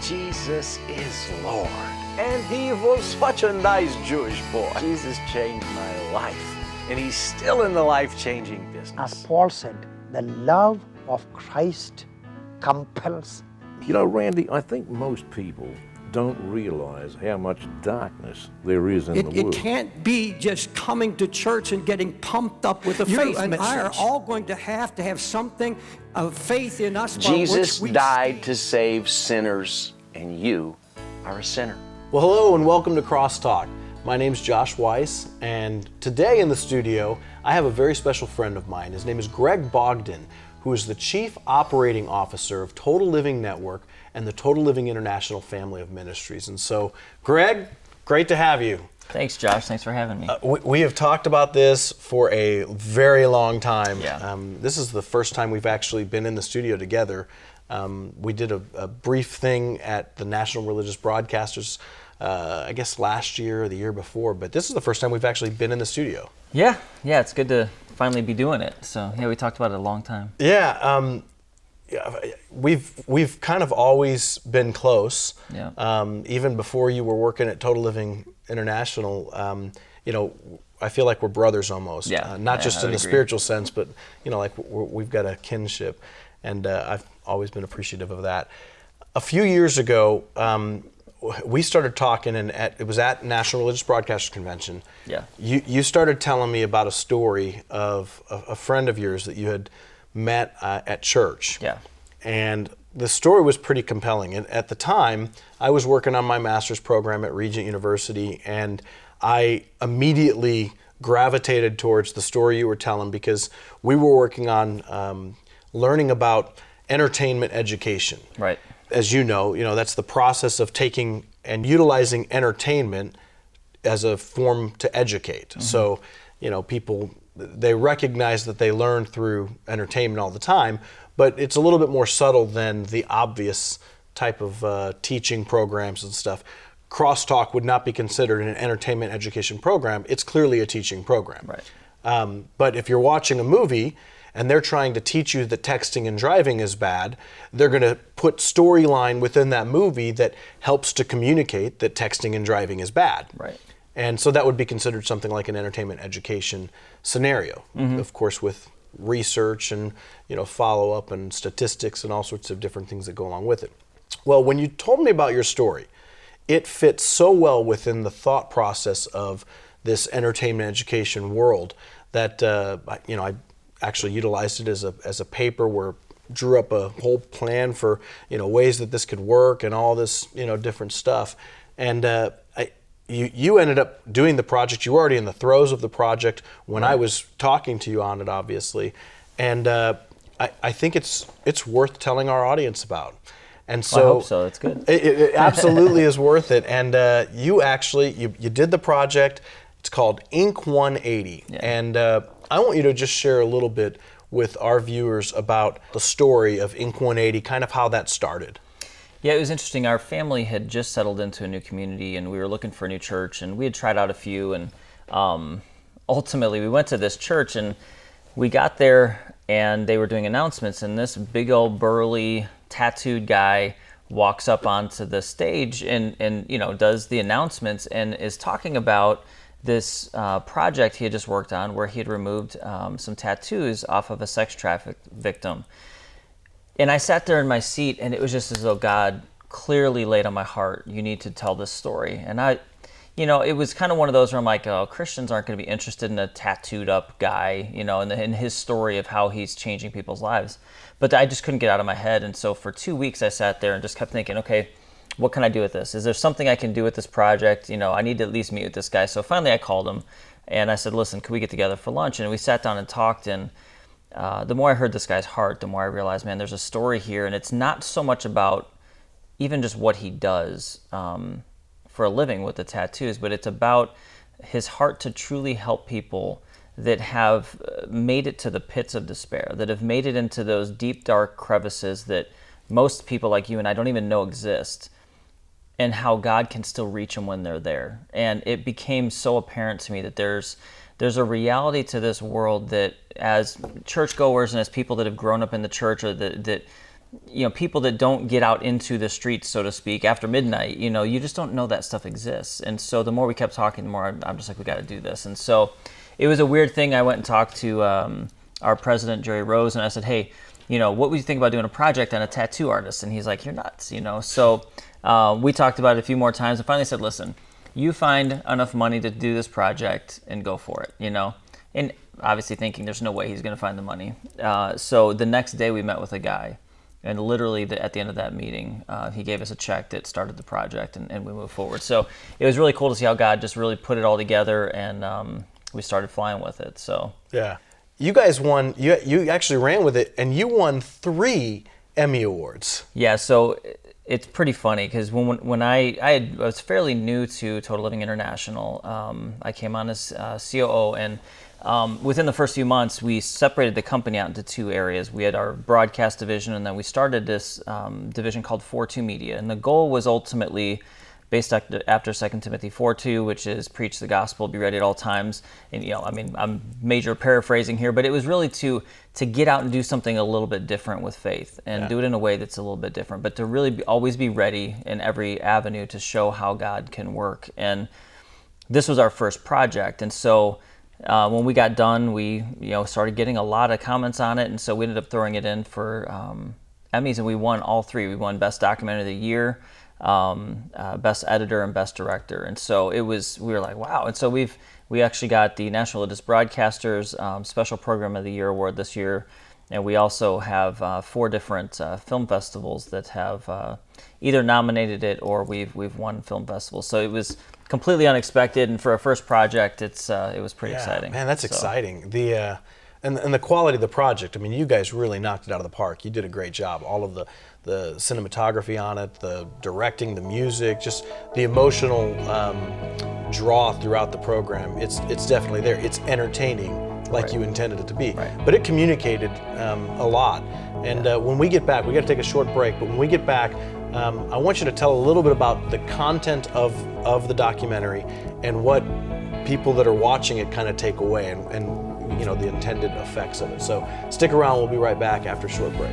Jesus is Lord. And he was such a nice Jewish boy. Jesus changed my life, and he's still in the life-changing business. As Paul said, the love of Christ compels me. You know, Randy, I think most people don't realize how much darkness there is in the world. It can't be just coming to church and getting pumped up with a faith message. You and I are all going to have something of faith in us. Jesus died to save sinners, and you are a sinner. Well, hello and welcome to CrossTalk. My name's Josh Weiss, and today in the studio, I have a very special friend of mine. His name is Greg Bogden, who is the Chief Operating Officer of Total Living Network and the Total Living International family of ministries. And so, Greg, great to have you. Thanks, Josh. Thanks for having me. We have talked about this for a very long time. Yeah. This is the first time we've actually been in the studio together. We did a brief thing at the National Religious Broadcasters, I guess last year or the year before, but this is the first time we've actually been in the studio. Yeah, it's good to finally be doing it. So yeah, we talked about it a long time. Yeah, we've kind of always been close. Yeah. Even before you were working at Total Living International, I feel like we're brothers almost. Yeah. Not just in the agree. Spiritual sense, but like we've got a kinship, and I've always been appreciative of that. A few years ago, we started talking, and it was at National Religious Broadcasters Convention. Yeah. You started telling me about a story of a friend of yours that you had met at church. Yeah. And the story was pretty compelling. And at the time, I was working on my master's program at Regent University, and I immediately gravitated towards the story you were telling because we were working on learning about entertainment education. Right. As you know, that's the process of taking and utilizing entertainment as a form to educate. Mm-hmm. So, people, they recognize that they learn through entertainment all the time, but it's a little bit more subtle than the obvious type of teaching programs and stuff. CrossTalk would not be considered an entertainment education program. It's clearly a teaching program. Right. But if you're watching a movie and they're trying to teach you that texting and driving is bad, they're going to put storyline within that movie that helps to communicate that texting and driving is bad. Right. And so that would be considered something like an entertainment education scenario, Mm-hmm. of course, with research and follow-up and statistics and all sorts of different things that go along with it. Well, when you told me about your story, it fits so well within the thought process of this entertainment education world that I actually utilized it as a paper where drew up a whole plan for ways that this could work and all this different stuff. And you ended up doing the project. You were already in the throes of the project when I was talking to you on it, obviously. And I think it's worth telling our audience about. And so I hope so. It's good. It absolutely is worth it. And you did the project. It's called Inc. 180. Yeah. And I want you to just share a little bit with our viewers about the story of Inc. 180, kind of how that started. Yeah, it was interesting. Our family had just settled into a new community, and we were looking for a new church, and we had tried out a few, and ultimately we went to this church, and we got there, and they were doing announcements, and this big old burly tattooed guy walks up onto the stage and does the announcements and is talking about this project he had just worked on where he had removed some tattoos off of a sex trafficked victim. And I sat there in my seat, and it was just as though God clearly laid on my heart, you need to tell this story. And it was kind of one of those where I'm like, oh, Christians aren't going to be interested in a tattooed up guy, in his story of how he's changing people's lives. But I just couldn't get out of my head. And so for 2 weeks, I sat there and just kept thinking, okay, what can I do with this? Is there something I can do with this project? I need to at least meet with this guy. So finally I called him and I said, listen, can we get together for lunch? And we sat down and talked, and the more I heard this guy's heart, the more I realized, man, there's a story here, and it's not so much about even just what he does for a living with the tattoos, but it's about his heart to truly help people that have made it to the pits of despair, that have made it into those deep, dark crevices that most people like you and I don't even know exist, and how God can still reach them when they're there. And it became so apparent to me that there's a reality to this world that as churchgoers and as people that have grown up in the church or that people that don't get out into the streets, so to speak, after midnight, you just don't know that stuff exists. And so the more we kept talking, the more I'm just like, we got to do this. And so it was a weird thing. I went and talked to our president, Jerry Rose, and I said, hey, what would you think about doing a project on a tattoo artist? And he's like, you're nuts, So we talked about it a few more times and finally said, listen, you find enough money to do this project and go for it, And obviously thinking there's no way he's going to find the money. So the next day we met with a guy. And literally at the end of that meeting, he gave us a check that started the project, and we moved forward. So it was really cool to see how God just really put it all together, and we started flying with it. So yeah, you guys won. You actually ran with it, and you won 3 Emmy Awards. Yeah, so it's pretty funny because when I was fairly new to Total Living International, I came on as COO, and within the first few months, we separated the company out into 2 areas. We had our broadcast division, and then we started this division called 4.2 Media. And the goal was ultimately based after 2 Timothy 4.2, which is preach the gospel, be ready at all times. And I'm major paraphrasing here, but it was really to get out and do something a little bit different with faith, and do it in a way that's a little bit different, but to really always be ready in every avenue to show how God can work. And this was our first project, and so when we got done, we started getting a lot of comments on it, and so we ended up throwing it in for Emmys, and we won all 3. We won Best Documentary of the Year, Best Editor, and Best Director. And so we were like, wow. And so we actually got the National Religious Broadcasters Special Program of the Year award this year, and we also have 4 different film festivals that have either nominated it or we've won film festivals. So it was completely unexpected, and for a first project, it was pretty exciting. Man, that's exciting. And the quality of the project. I mean, you guys really knocked it out of the park. You did a great job. All of the cinematography on it, the directing, the music, just the emotional draw throughout the program. It's definitely there. It's entertaining, like you intended it to be. Right. But it communicated a lot. And when we get back, we got to take a short break. But when we get back, I want you to tell a little bit about the content of the documentary and what people that are watching it kind of take away, and the intended effects of it. So stick around. We'll be right back after a short break.